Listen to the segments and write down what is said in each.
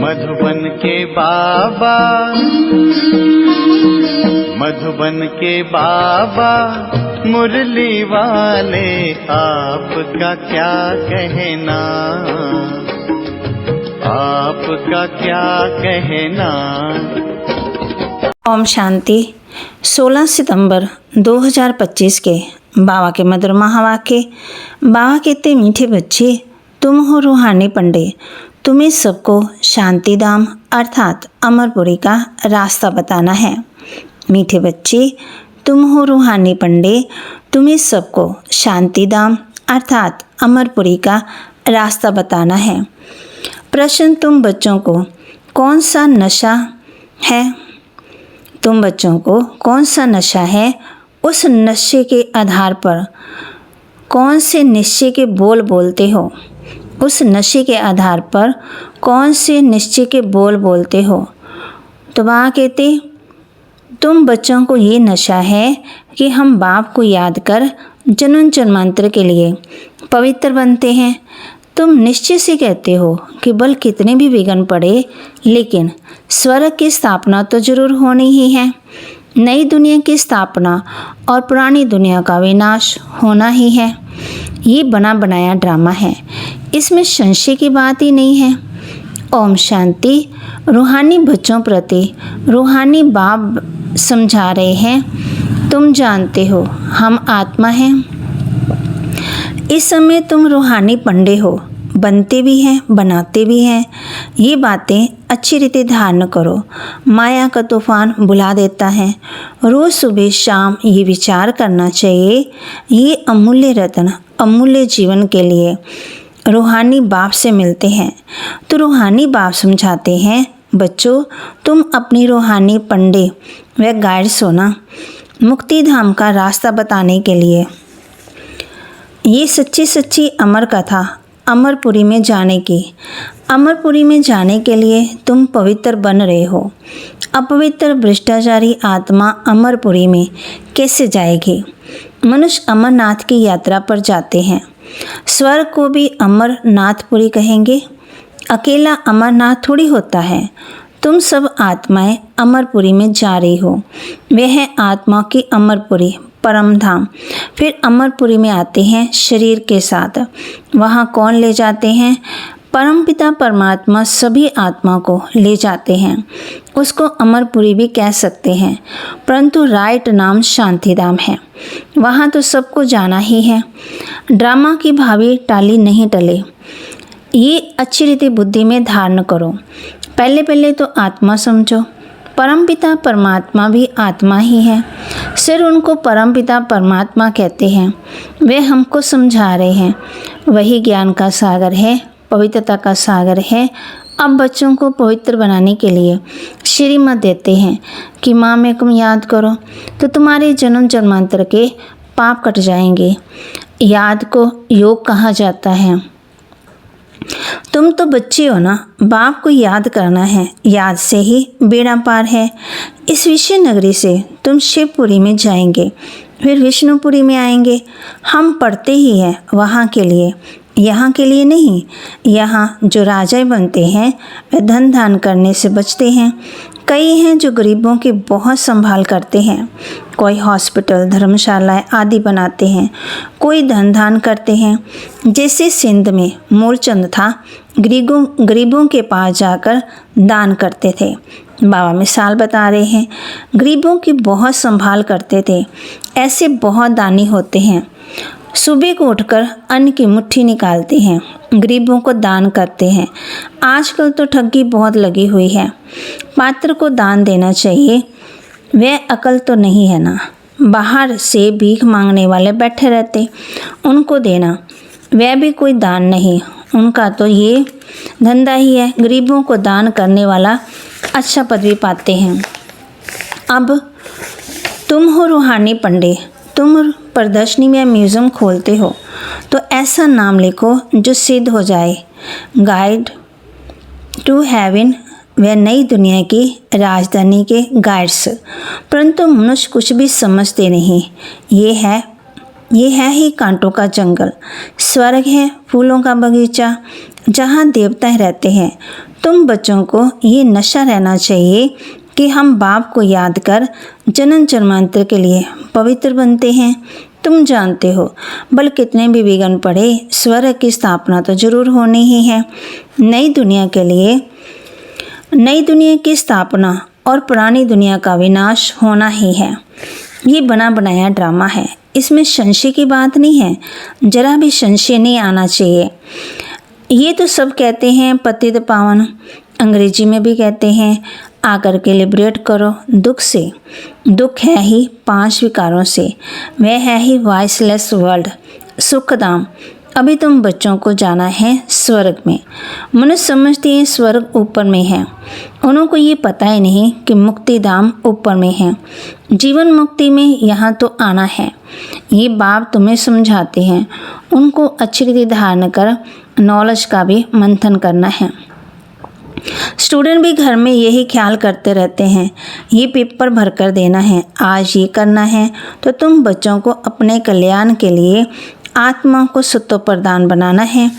मधुबन के बाबा, मधुबन के बाबा मुरली वाले, आपका क्या कहना, आपका क्या कहना। ओम शांति। 16 सितंबर 2025 के बाबा के मधुर महावाक्य। बाबा कहते, मीठे बच्चे, तुम हो रूहानी पंडे, तुम्हें सबको शांति धाम अर्थात अमरपुरी का रास्ता बताना है। मीठे बच्चे, तुम हो रूहानी पंडे, तुम्हें सबको शांति धाम अर्थात अमरपुरी का रास्ता बताना है। प्रश्न, तुम बच्चों को कौन सा नशा है? तुम बच्चों को कौन सा नशा है, उस नशे के आधार पर कौन से निश्चय के बोल बोलते हो? उस नशे के आधार पर कौन से निश्चय के बोल बोलते हो? तो बाबा कहते, तुम बच्चों को ये नशा है कि हम बाप को याद कर जन्म जन्मांतर के लिए पवित्र बनते हैं। तुम निश्चय से कहते हो कि बल कितने भी विघ्न पड़े, लेकिन स्वर्ग की स्थापना तो जरूर होनी ही है। नई दुनिया की स्थापना और पुरानी दुनिया का विनाश होना ही है। ये बना बनाया ड्रामा है, इसमें संशय की बात ही नहीं है। ओम शांति। रूहानी बच्चों प्रति रूहानी बाप समझा रहे हैं, तुम जानते हो हम आत्मा हैं। इस समय तुम रूहानी पंडे हो, बनते भी हैं, बनाते भी हैं। ये बातें अच्छी रीति धारण करो। माया का तूफान बुला देता है। रोज़ सुबह शाम ये विचार करना चाहिए, ये अमूल्य रत्न अमूल्य जीवन के लिए रूहानी बाप से मिलते हैं। तो रूहानी बाप समझाते हैं, बच्चों, तुम अपनी रूहानी पंडे व गाइड्स हो ना, मुक्ति धाम का रास्ता बताने के लिए। ये सच्ची सच्ची अमर कथा अमरपुरी में जाने की। अमरपुरी में जाने के लिए तुम पवित्र बन रहे हो। अपवित्र भ्रष्टाचारी आत्मा अमरपुरी में कैसे जाएगी? मनुष्य अमरनाथ की यात्रा पर जाते हैं। स्वर्ग को भी अमरनाथपुरी कहेंगे। अकेला अमरनाथ थोड़ी होता है। तुम सब आत्माएं अमरपुरी में जा रही हो। वह है आत्मा की अमरपुरी, परम धाम। फिर अमरपुरी में आते हैं शरीर के साथ। वहाँ कौन ले जाते हैं? परमपिता परमात्मा सभी आत्मा को ले जाते हैं। उसको अमरपुरी भी कह सकते हैं, परंतु राइट नाम शांतिधाम है। वहाँ तो सबको जाना ही है। ड्रामा की भावी टाली नहीं टले। ये अच्छी रीति बुद्धि में धारण करो। पहले तो आत्मा समझो। परमपिता परमात्मा भी आत्मा ही है। सिर उनको परमपिता परमात्मा कहते हैं। वे हमको समझा रहे हैं। वही ज्ञान का सागर है, पवित्रता का सागर है। अब बच्चों को पवित्र बनाने के लिए श्रीमत देते हैं कि माँ मेरे को याद करो, तो तुम्हारे जन्म जन्मांतर के पाप कट जाएंगे। याद को योग कहा जाता है। तुम तो बच्चे हो ना, बाप को याद करना है। याद से ही बेड़ा पार है। इस विषय नगरी से तुम शिवपुरी में जाएंगे, फिर विष्णुपुरी में आएंगे। हम पढ़ते ही हैं वहाँ के लिए, यहाँ के लिए नहीं। यहाँ जो राजा बनते हैं वे धन दान करने से बचते हैं। कई हैं जो गरीबों की बहुत संभाल करते हैं। कोई हॉस्पिटल, धर्मशालाएं आदि बनाते हैं। कोई धन दान करते हैं। जैसे सिंध में मूलचंद था, गरीबों के पास जाकर दान करते थे। बाबा मिसाल बता रहे हैं, गरीबों की बहुत संभाल करते थे। ऐसे बहुत दानी होते हैं। सुबह को उठकर अन्न की मुट्ठी निकालते हैं, गरीबों को दान करते हैं। आजकल तो ठगी बहुत लगी हुई है। पात्र को दान देना चाहिए। वह अकल तो नहीं है ना। बाहर से भीख मांगने वाले बैठे रहते, उनको देना, वह भी कोई दान नहीं। उनका तो ये धंधा ही है। गरीबों को दान करने वाला अच्छा पदवी पाते हैं। अब तुम हो रूहानी पंडे। तुम प्रदर्शनी में म्यूज़ियम खोलते हो तो ऐसा नाम लिखो जो सिद्ध हो जाए। गाइड टू हेवन, वह नई दुनिया की राजधानी के गाइड्स। परंतु मनुष्य कुछ भी समझते नहीं। ये है ही कांटों का जंगल। स्वर्ग है फूलों का बगीचा। जहाँ देवता रहते हैं। तुम बच्चों को ये नशा रहना चाहिए कि हम बाप को याद कर जन्म जन्मांतर के लिए पवित्र बनते हैं। तुम जानते हो, बल कितने भी विघ्न पड़े, स्वर्ग की स्थापना तो जरूर होनी ही है। नई दुनिया के लिए नई दुनिया की स्थापना और पुरानी दुनिया का विनाश होना ही है। ये बना बनाया ड्रामा है, इसमें संशय की बात नहीं है, जरा भी संशय नहीं आना चाहिए। ये तो सब कहते हैं पतित पावन, अंग्रेजी में भी कहते हैं आकर के लिबरेट करो दुख से। दुख है ही 5 विकारों से, वह है ही वॉइसलेस वर्ल्ड, सुखधाम। अभी तुम बच्चों को जाना है स्वर्ग में। मनुष्य समझते हैं स्वर्ग ऊपर में है, उनको ये पता ही नहीं कि मुक्ति धाम ऊपर में है। जीवन मुक्ति में यहाँ तो आना है। ये बाप तुम्हें समझाते हैं, उनको अच्छी रीति धारण कर नॉलेज का भी मंथन करना है। स्टूडेंट भी घर में यही ख्याल करते रहते हैं, ये पेपर भर कर देना है, आज ये करना है। तो तुम बच्चों को अपने कल्याण के लिए आत्मा को सत्व प्रदान बनाना है,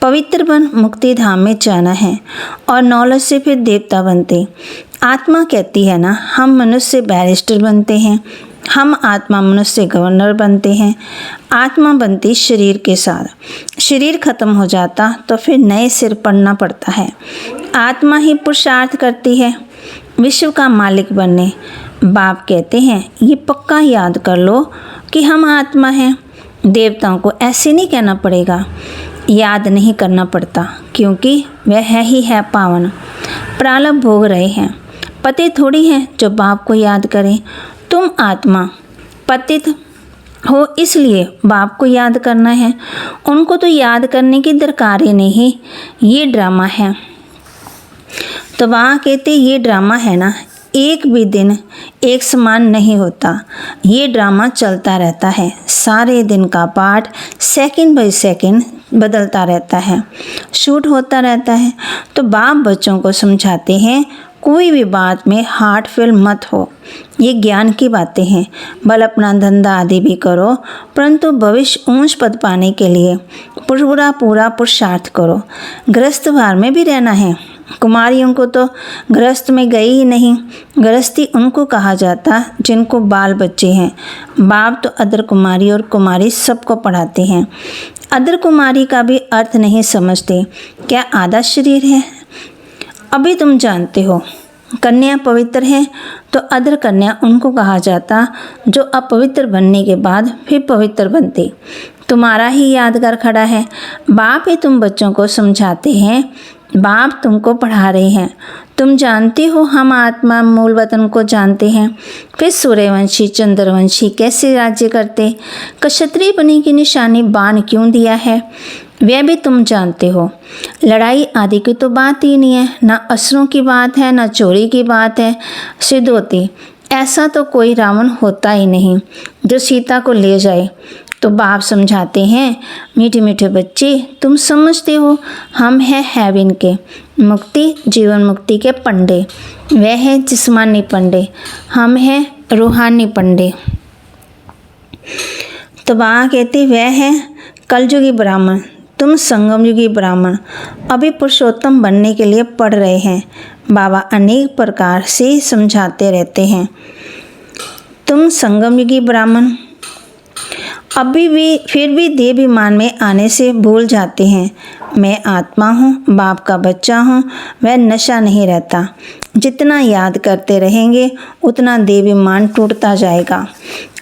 पवित्र बन मुक्ति धाम में जाना है और नॉलेज से फिर देवता बनते। आत्मा कहती है ना, हम मनुष्य से बैरिस्टर बनते हैं, हम आत्मा मनुष्य से गवर्नर बनते हैं। आत्मा बनती शरीर के साथ, शरीर खत्म हो जाता तो फिर नए सिर पड़ना पड़ता है। आत्मा ही पुरुषार्थ करती है विश्व का मालिक बनने। बाप कहते हैं ये पक्का याद कर लो कि हम आत्मा हैं। देवताओं को ऐसे नहीं कहना पड़ेगा, याद नहीं करना पड़ता, क्योंकि वह है ही है पावन। प्रारब्ध भोग रहे हैं, पति थोड़ी हैं जो बाप को याद करें। तुम आत्मा पतित हो, इसलिए बाप को याद करना है। उनको तो याद करने की दरकार ही नहीं, ये ड्रामा है। तो वहाँ कहते ये ड्रामा है ना, एक भी दिन एक समान नहीं होता, ये ड्रामा चलता रहता है। सारे दिन का पार्ट सेकंड बाय सेकंड बदलता रहता है, शूट होता रहता है। तो बाप बच्चों को समझाते हैं कोई भी बात में हार्ट फेल मत हो, ये ज्ञान की बातें हैं। बल अपना धंधा आदि भी करो, परंतु भविष्य ऊंच पद पाने के लिए पूरा पुरुषार्थ करो। गृहस्थ भार में भी रहना है। कुमारियों को तो गृहस्थ में गई ही नहीं, गृहस्थी उनको कहा जाता जिनको बाल बच्चे हैं। बाप तो अदर कुमारी और कुमारी सबको पढ़ाते हैं। अदर कुमारी का भी अर्थ नहीं समझते, क्या आधा शरीर है? अभी तुम जानते हो कन्या पवित्र है, तो अदर कन्या उनको कहा जाता जो अपवित्र बनने के बाद फिर पवित्र बनते। तुम्हारा ही यादगार खड़ा है। बाप ही तुम बच्चों को समझाते हैं, बाप तुमको पढ़ा रहे हैं। तुम जानते हो हम आत्मा मूल वतन को जानते हैं। फिर सूर्यवंशी चंद्रवंशी कैसे राज्य करते, क्षत्रिय बनी की निशानी बाण क्यों दिया है, वह भी तुम जानते हो। लड़ाई आदि की तो बात ही नहीं है, ना असुरों की बात है, ना चोरी की बात है। सिद्ध होती ऐसा तो कोई रावण होता ही नहीं जो सीता को ले जाए। तो बाप समझाते हैं मीठे मीठे बच्चे, तुम समझते हो हम हैं हेवन के मुक्ति जीवन मुक्ति के पंडे, वह है जिस्मानी पंडे, हम हैं रूहानी पंडे। तो बाबा कहते वह है कलयुगी ब्राह्मण, तुम संगम युगी ब्राह्मण। अभी पुरुषोत्तम बनने के लिए पढ़ रहे हैं। बाबा अनेक प्रकार से समझाते रहते हैं। तुम संगम युगी ब्राह्मण अभी भी फिर भी देहाभिमान में आने से भूल जाते हैं। मैं आत्मा हूँ, बाप का बच्चा हूँ, वह नशा नहीं रहता। जितना याद करते रहेंगे उतना देहाभिमान टूटता जाएगा।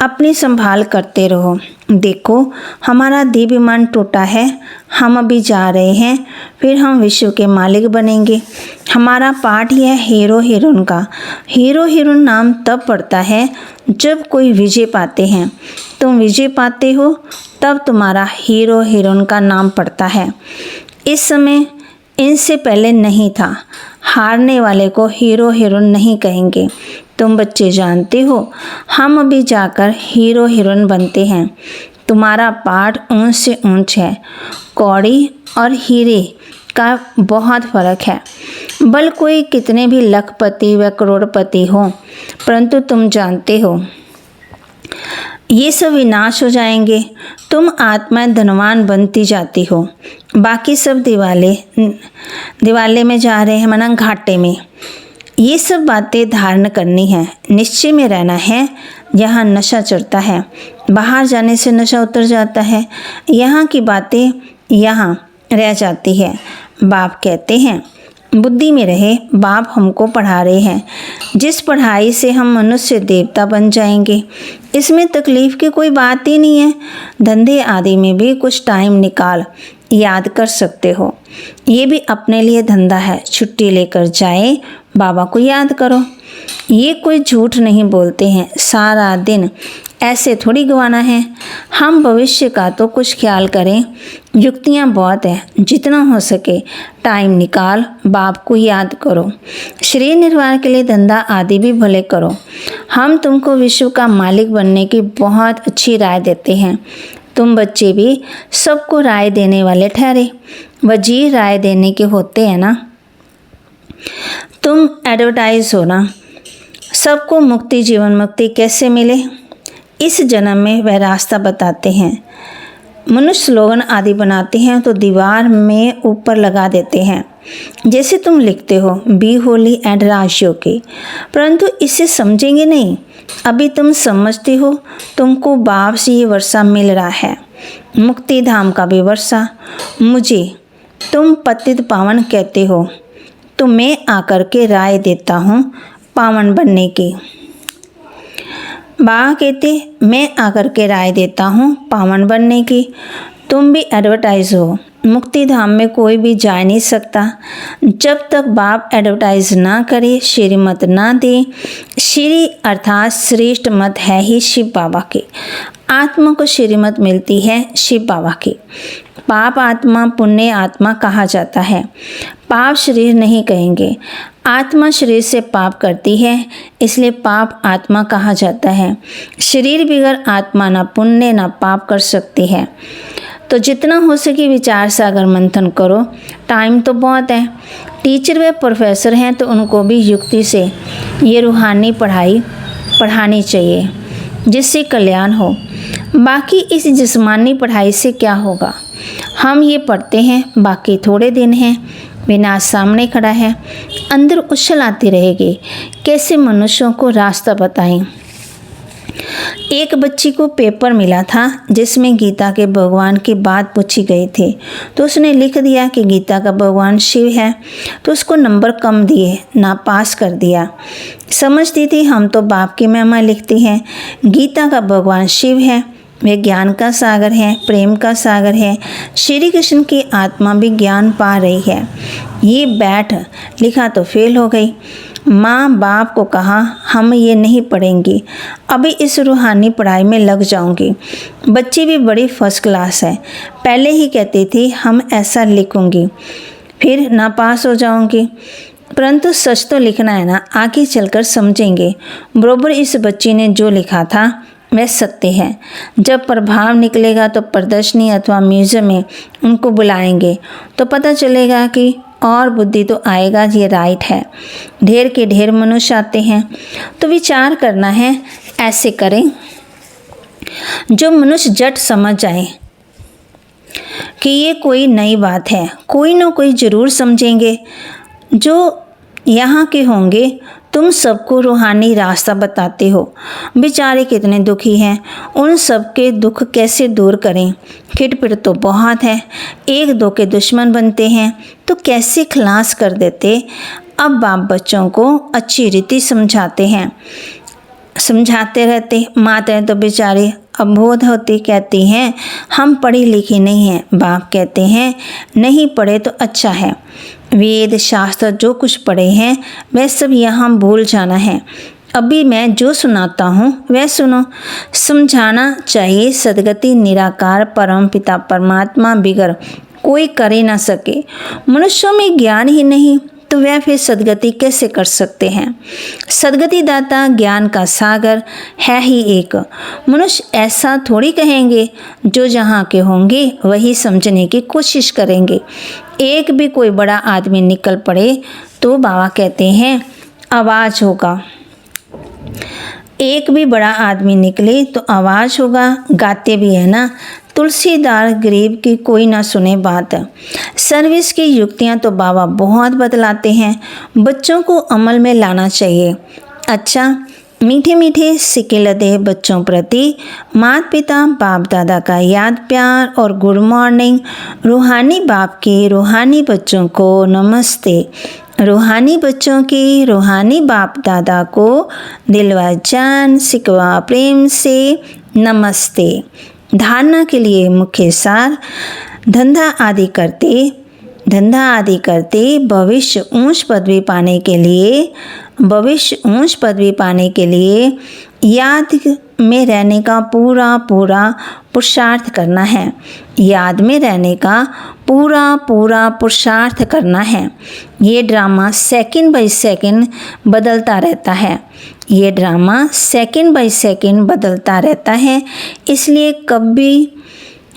अपनी संभाल करते रहो। देखो हमारा देहाभिमान टूटा है, हम अभी जा रहे हैं, फिर हम विश्व के मालिक बनेंगे। हमारा पाठ ही है हीरो हीरोइन का। हीरो हीरोइन नाम तब पड़ता है जब कोई विजय पाते हैं। तुम विजय पाते हो तब तुम्हारा हीरो हीरोइन का नाम पड़ता है। इस समय इनसे पहले नहीं था। हारने वाले को हीरो हीरोइन नहीं कहेंगे। तुम बच्चे जानते हो हम अभी जाकर हीरो हीरोइन बनते हैं। तुम्हारा पाठ ऊंच से ऊंच है। कौड़ी और हीरे का बहुत फर्क है। बल कोई कितने भी लखपति व करोड़पति हो, परंतु तुम जानते हो ये सब विनाश हो जाएंगे। तुम आत्माएं धनवान बनती जाती हो, बाकी सब दिवाले में जा रहे हैं, माना घाटे में। ये सब बातें धारण करनी है, निश्चय में रहना है। यहाँ नशा चढ़ता है, बाहर जाने से नशा उतर जाता है। यहाँ की बातें यहाँ रह जाती है। बाप कहते हैं बुद्धि में रहे। बाप हमको पढ़ा रहे हैं, जिस पढ़ाई से हम मनुष्य देवता बन जाएंगे। इसमें तकलीफ़ की कोई बात ही नहीं है। धंधे आदि में भी कुछ टाइम निकाल याद कर सकते हो। ये भी अपने लिए धंधा है। छुट्टी लेकर जाए, बाबा को याद करो। ये कोई झूठ नहीं बोलते हैं। सारा दिन ऐसे थोड़ी गंवाना है। हम भविष्य का तो कुछ ख्याल करें। युक्तियाँ बहुत हैं, जितना हो सके टाइम निकाल बाप को याद करो। शरीर निर्वाह के लिए धंधा आदि भी भले करो। हम तुमको विश्व का मालिक बनने की बहुत अच्छी राय देते हैं। तुम बच्चे भी सबको राय देने वाले ठहरे। वजीर राय देने के होते हैं ना। तुम एडवर्टाइज हो ना। सबको मुक्ति, जीवन मुक्ति कैसे मिले, इस जन्म में वह रास्ता बताते हैं। मनुष्य स्लोगन आदि बनाते हैं तो दीवार में ऊपर लगा देते हैं। जैसे तुम लिखते हो बी होली एंड राजयोगी, परंतु इसे समझेंगे नहीं। अभी तुम समझते हो, तुमको बाप से ये वर्षा मिल रहा है, मुक्ति धाम का भी वर्षा। मुझे तुम पतित पावन कहते हो, तो मैं आकर के राय देता हूँ पावन बनने की। बाबा कहते मैं आकर के राय देता हूँ पावन बनने की। तुम भी एडवर्टाइज हो। मुक्ति धाम में कोई भी जा नहीं सकता जब तक बाप एडवर्टाइज ना करे, श्रीमत ना दे। श्री अर्थात श्रेष्ठ मत है ही शिव बाबा की। आत्मा को श्रीमत मिलती है शिव बाबा की। पाप आत्मा, पुण्य आत्मा कहा जाता है। पाप शरीर नहीं कहेंगे। आत्मा शरीर से पाप करती है, इसलिए पाप आत्मा कहा जाता है। शरीर बिगर आत्मा ना पुण्य ना पाप कर सकती है। तो जितना हो सके विचार सागर मंथन करो। टाइम तो बहुत है। टीचर व प्रोफेसर हैं तो उनको भी युक्ति से ये रूहानी पढ़ाई पढ़ानी चाहिए, जिससे कल्याण हो। बाकी इस जिस्मानी पढ़ाई से क्या होगा। हम ये पढ़ते हैं, बाकी थोड़े दिन हैं, विनाश सामने खड़ा है, अंदर उछल आती रहेगी। कैसे मनुष्यों को रास्ता बताएं। एक बच्ची को पेपर मिला था जिसमें गीता के भगवान की बात पूछी गई थी, तो उसने लिख दिया कि गीता का भगवान शिव है, तो उसको नंबर कम दिए, ना पास कर दिया। समझती थी हम तो बाप की महिमा लिखती हैं। गीता का भगवान शिव है, वे ज्ञान का सागर है, प्रेम का सागर है। श्री कृष्ण की आत्मा भी ज्ञान पा रही है। ये बैठ लिखा तो फेल हो गई। माँ बाप को कहा हम ये नहीं पढ़ेंगी, अभी इस रूहानी पढ़ाई में लग जाऊंगी। बच्ची भी बड़ी फर्स्ट क्लास है, पहले ही कहती थी हम ऐसा लिखूंगी, फिर ना पास हो जाऊंगी। परंतु सच तो लिखना है ना, आगे चलकर समझेंगे। बरोबर इस बच्ची ने जो लिखा था वह सत्य है। जब प्रभाव निकलेगा तो प्रदर्शनी अथवा म्यूजियम में उनको बुलाएंगे तो पता चलेगा कि और बुद्धि तो आएगा, ये राइट है। ढेर के ढेर मनुष्य आते हैं तो विचार करना है। ऐसे करें जो मनुष्य जट समझ जाए कि ये कोई नई बात है। कोई ना कोई ज़रूर समझेंगे जो यहाँ के होंगे। तुम सबको रूहानी रास्ता बताते हो। बेचारे कितने दुखी हैं, उन सबके दुख कैसे दूर करें। खिटपिट तो बहुत है, एक दो के दुश्मन बनते हैं तो कैसे खलास कर देते। अब बाप बच्चों को अच्छी रीति समझाते हैं, समझाते रहते। माताएं तो बेचारी अबोध होती, कहती हैं हम पढ़ी लिखी नहीं हैं। बाप कहते हैं नहीं पढ़े तो अच्छा है। वेद शास्त्र जो कुछ पढ़े हैं वह सब यहाँ भूल जाना है। अभी मैं जो सुनाता हूँ वह सुनो। समझाना चाहिए सदगति निराकार परम पिता परमात्मा बिगर कोई कर ही ना सके। मनुष्यों में ज्ञान ही नहीं तो वह फिर सदगति कैसे कर सकते हैं। सदगति दाता ज्ञान का सागर है ही एक। मनुष्य ऐसा थोड़ी कहेंगे, जो जहाँ के होंगे वही समझने की कोशिश करेंगे। एक भी कोई बड़ा आदमी निकल पड़े तो बाबा कहते हैं आवाज़ होगा। एक भी बड़ा आदमी निकले तो आवाज़ होगा, गाते भी है ना, तुलसीदार गरीब की कोई ना सुने बात। सर्विस की युक्तियाँ तो बाबा बहुत बतलाते हैं, बच्चों को अमल में लाना चाहिए। अच्छा, मीठे मीठे सिक्के लदे बच्चों प्रति माता पिता बाप दादा का याद प्यार और गुड मॉर्निंग। रूहानी बाप के रूहानी बच्चों को नमस्ते। रूहानी बच्चों की रूहानी बाप दादा को दिलवा जान सिकवा प्रेम से नमस्ते। धारणा के लिए मुख्य सार, धंधा आदि करते भविष्य ऊंच पदवी पाने के लिए याद में रहने का पूरा पुरुषार्थ करना है। याद में रहने का पूरा पुरुषार्थ करना है। ये ड्रामा सेकंड बाय सेकंड बदलता रहता है, इसलिए कभी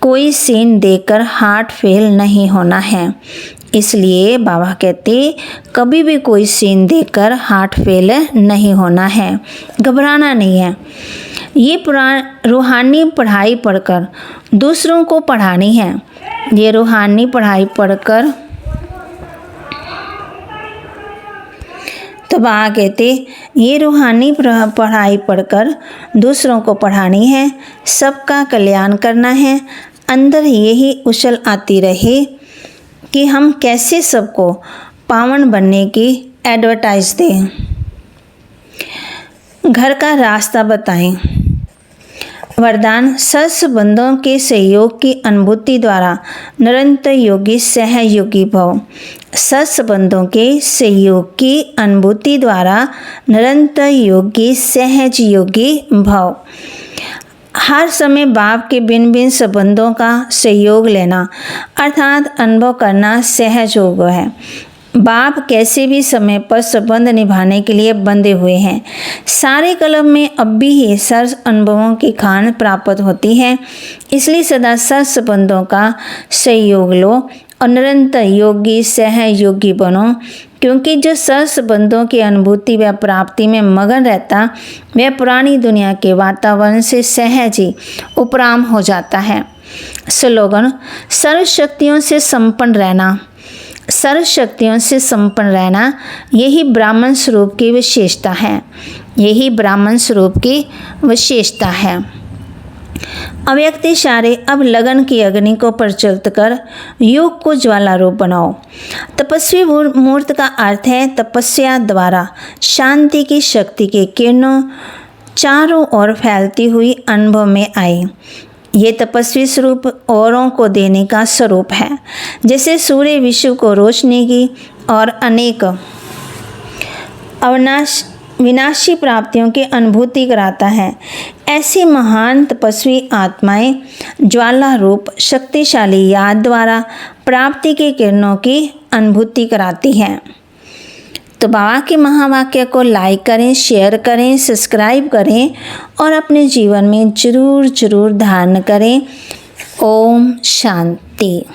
कोई सीन देखकर हार्ट फेल नहीं होना है। इसलिए बाबा कहते कभी भी कोई सीन देखकर हार्ट फेल नहीं होना है, घबराना नहीं है। ये रूहानी पढ़ाई पढ़कर दूसरों को पढ़ानी है। ये रूहानी पढ़ाई पढ़कर तो बाबा कहते ये रूहानी पढ़ाई पढ़कर दूसरों को पढ़ानी है, सबका कल्याण करना है। अंदर यही उछल आती रहे कि हम कैसे सबको पावन बनने की एडवर्टाइज दें। घर का रास्ता बताएं। वरदान, सत्संबंधों के सहयोग की अनुभूति द्वारा निरंतर योगी सहयोगी भव। सत्संबंधों के सहयोग की अनुभूति द्वारा निरंतर योगी सहयोगी भव। हर समय बाप के भिन्न संबंधों का सहयोग लेना अर्थात अनुभव करना सहज योग है। बाप कैसे भी समय पर संबंध निभाने के लिए बंधे हुए हैं। सारे कलम में अब भी ही सर्व अनुभवों की खान प्राप्त होती है, इसलिए सदा सर्व संबंधों का सहयोग लो और निरंतर योगी सहयोगी बनो, क्योंकि जो सर्व संबंधों की अनुभूति व प्राप्ति में मगन रहता वह पुरानी दुनिया के वातावरण से सहज ही उपराम हो जाता है। स्लोगन, सर्व शक्तियों से संपन्न रहना। सर्व शक्तियों से संपन्न रहना यही ब्राह्मण स्वरूप की विशेषता है। यही ब्राह्मण स्वरूप की विशेषता है। अव्यक्त इशारे, अब लगन की अग्नि को प्रज्वलित कर योग को ज्वाला रूप बनाओ। तपस्वी मूर्त का अर्थ है तपस्या द्वारा शांति की शक्ति के किरणों चारों ओर फैलती हुई अनुभव में आए। ये तपस्वी स्वरूप औरों को देने का स्वरूप है। जैसे सूर्य विश्व को रोशनी की और अनेक विनाशी प्राप्तियों की अनुभूति कराता है, ऐसी महान तपस्वी आत्माएं ज्वाला रूप शक्तिशाली याद द्वारा प्राप्ति के किरणों की अनुभूति कराती हैं। तो बाबा के महावाक्य को लाइक करें, शेयर करें, सब्सक्राइब करें और अपने जीवन में जरूर धारण करें। ओम शांति।